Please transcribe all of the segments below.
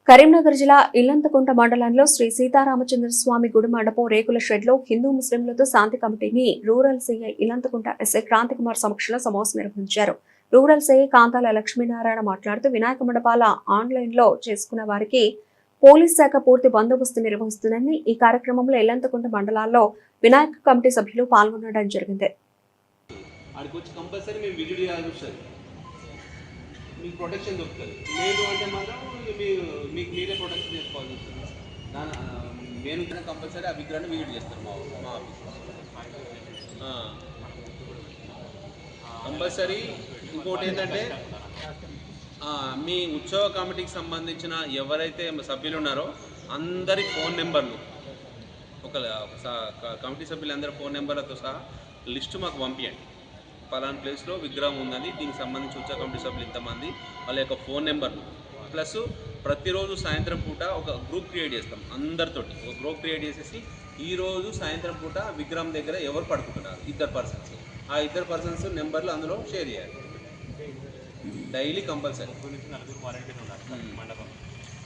కరీంనగర్ జిల్లా ఇల్లంతకుంట మండలంలో శ్రీ సీతారామచంద్ర స్వామి గుడి మండపం రేకుల షెడ్ లో హిందూ ముస్లింలతో శాంతి కమిటీని rural CI Illanthakunta SI Kranthi Kumar సమక్షంలో సమావేశం నిర్వహించారు. రూరల్ సీఐ కాంతాల లక్ష్మీనారాయణ మాట్లాడుతూ వినాయక మండపాల ఆన్లైన్ లో చేసుకున్న వారికి పోలీస్ శాఖ పూర్తి బందోబస్తు నిర్వహిస్తుందని, ఈ కార్యక్రమంలో ఇల్లంతకుంట మండలాల్లో వినాయక కమిటీ సభ్యులు పాల్గొనడం జరిగింది. మీకు ప్రొటెక్షన్ దొరుకుతుంది. లేదు అంటే మాత్రం మీకు మీరే ప్రొటెక్షన్ చేసుకోవాల్సి వస్తుంది. నేను కంపల్సరీ ఆ విగ్రహాన్ని విజిట్ చేస్తాను మా ఆఫీస్ కంపల్సరీ. ఇంకోటి ఏంటంటే మీ ఉత్సవ కమిటీకి సంబంధించిన ఎవరైతే సభ్యులు ఉన్నారో అందరి ఫోన్ నెంబర్లు, ఒక కమిటీ సభ్యులందరి ఫోన్ నెంబర్లతో సహా లిస్టు మాకు పంపించండి. పలానా ప్లేస్లో విగ్రహం ఉందని, దీనికి సంబంధించి ఉత్సవ కమిటీ సభ్యులు ఇంతమంది, వాళ్ళ యొక్క ఫోన్ నెంబర్లు ప్లస్ ప్రతిరోజు సాయంత్రం పూట ఒక గ్రూప్ క్రియేట్ చేస్తాం. అందరితోటి ఒక గ్రూప్ క్రియేట్ చేసేసి ఈరోజు సాయంత్రం పూట విగ్రహం దగ్గర ఎవరు పడుకుంటున్నారు, ఇద్దరు పర్సన్స్, ఆ ఇద్దరు పర్సన్స్ నెంబర్లు అందులో షేర్ చేయాలి డైలీ కంపల్సరీ.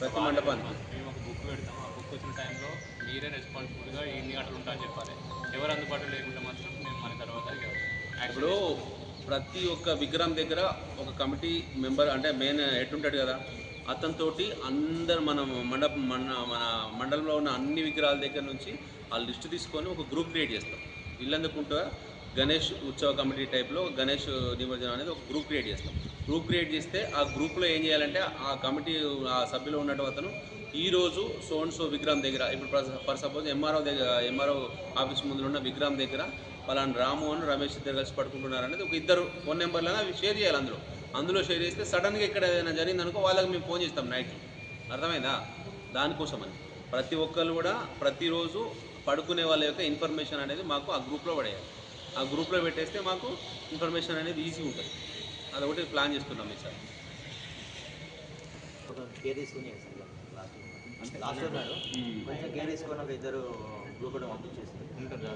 ప్రతి మండపానికి మేము ఒక బుక్ పెడతాం. ఆ బుక్ వచ్చిన టైంలో మీరే రెస్పాన్సిబుల్గా ఎన్ని గంటలు ఉంటా అని చెప్పాలి. ఎవరు అందుబాటులో లేకుండా మాత్రం మేము మన తర్వాత ఇప్పుడు ప్రతి ఒక్క విగ్రహం దగ్గర ఒక కమిటీ మెంబర్ అంటే మెయిన్ హెడ్ ఉంటాడు కదా, అతనితోటి అందరు మన మండలంలో ఉన్న అన్ని విగ్రహాల దగ్గర నుంచి ఆ లిస్టు తీసుకొని ఒక గ్రూప్ క్రియేట్ చేస్తాం. ఇల్లందుకుంట గణేష్ ఉత్సవ కమిటీ టైప్లో గణేష్ నిమజ్జనం అనేది ఒక గ్రూప్ క్రియేట్ చేస్తాం. గ్రూప్ క్రియేట్ చేస్తే ఆ గ్రూప్లో ఏం చేయాలంటే ఆ కమిటీ ఆ సభ్యులు ఉన్నట్టు అతను ఈరోజు సో విగ్రహం దగ్గర, ఇప్పుడు ఫర్ సపోజ్ ఎంఆర్ఓ ఆఫీస్ ముందు ఉన్న విగ్రహం దగ్గర పలానా రాము అని రమేష్ ఇద్దరు కలిసి పడుకుంటున్నారు అనేది ఒక ఇద్దరు ఫోన్ నెంబర్లను అవి షేర్ చేయాలి. అందులో షేర్ చేస్తే సడన్గా ఇక్కడ ఏదైనా జరిగిందనుకో వాళ్ళకి మేము ఫోన్ చేస్తాం నైట్. అర్థమైందా? దానికోసమని ప్రతి ఒక్కరు కూడా ప్రతిరోజు పడుకునే వాళ్ళ యొక్క ఇన్ఫర్మేషన్ అనేది మాకు ఆ గ్రూప్లో పడేయాలి. ఆ గ్రూప్లో పెట్టేస్తే మాకు ఇన్ఫర్మేషన్ అనేది ఈజీ ఉంటుంది. అదొకటి ప్లాన్ చేస్తున్నాం ఈసారి. లాస్ట్ ఉన్నాడు కొంచెం కేర్ తీసుకున్న ఇద్దరు గ్రూప్ కూడా పంపించేసి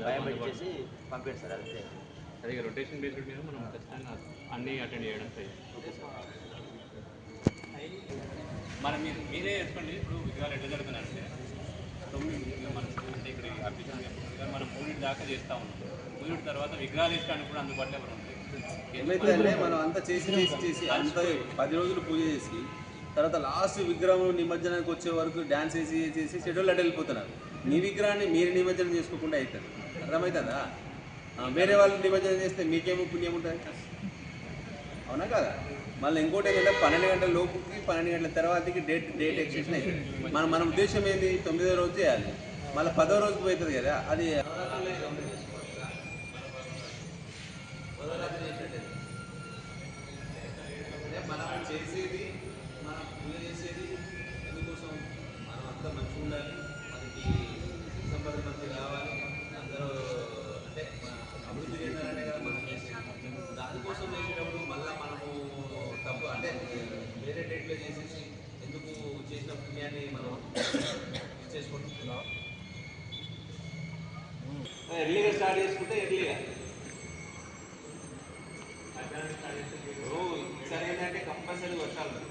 భయం పెట్టేసి పంపాడు సార్. అంతే సరిగా రొటేషన్ బేస్డ్ మీద మనం ఖచ్చితంగా అన్నీ అటెండ్ చేయడం ట్రై. మనం మీరే వేసుకోండి. ఇప్పుడు విగ్రహాలు ఎట్లా జరుగుతున్నారంటే 9 మన అంటే ఇక్కడ మనం 3 దాకా చేస్తూ ఉన్నాం. 3 తర్వాత విగ్రహాలు వేసుకోవడానికి కూడా అందుబాటులో ఎవరు ఉంటాయి. ఏమైతే మనం అంతా చేసి అంత 10 రోజులు పూజ చేసి తర్వాత లాస్ట్ విగ్రహం నిమజ్జనానికి వచ్చే వరకు డ్యాన్స్ చేసి షెడ్యూల్ అటు వెళ్ళిపోతున్నారు. మీ విగ్రహాన్ని మీరు నిమజ్జనం చేసుకోకుండా అవుతుంది. అర్థమవుతుందా? వేరే వాళ్ళు నిమజ్జనం చేస్తే మీకేమో పుణ్యం ఉంటుంది, అవునా కదా? మళ్ళీ ఇంకోటి ఏంటంటే 12 గంటల లోపుకి 12 గంటల తర్వాతకి డేట్ ఎక్స్టెన్షన్ అవుతుంది. మన ఉద్దేశం ఏంది, 9వ రోజు చేయాలి, మళ్ళీ 10వ రోజుకి పోతుంది కదా. అది మనం చేసేది, మనం పూజ చేసేది ఎందుకోసం, మనం అంతా మంచిగా ఉండాలి, మనకి డిసెంబర్ మంచి కావాలి, అందరూ అంటే అభివృద్ధి చెందాలనే కదా మనం చేసేది. దానికోసం చేసేటప్పుడు మళ్ళీ మనము తప్పు అంటే వేరే డేట్లో చేసేసి ఎందుకు చేసిన పుణ్యాన్ని మనం చేసుకుంటున్నాం. ఎర్లీగా స్టార్ట్ చేసుకుంటే ఎర్లీగా సరే ఏంటంటే కంపల్సరీ వర్షాలు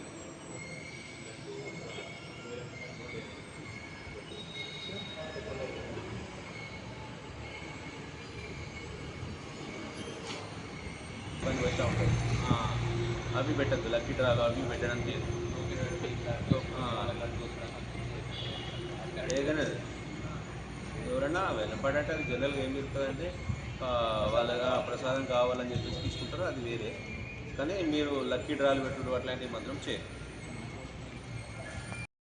ఇబ్బంది వస్తూ ఉంటాయి. అవి పెట్టద్దు, లక్కీ డ్రాలు అవి పెట్టడానికి ఏదైనా ఎవరైనా వెనపడంటే అది జనరల్గా ఏం చెప్తుందంటే వాళ్ళగా ప్రసాదం కావాలని చెప్పేసి తీసుకుంటారో అది వేరే. కానీ మీరు లక్కీ డ్రాలు పెట్టుడు అట్లాంటివి మాత్రం చేయండి.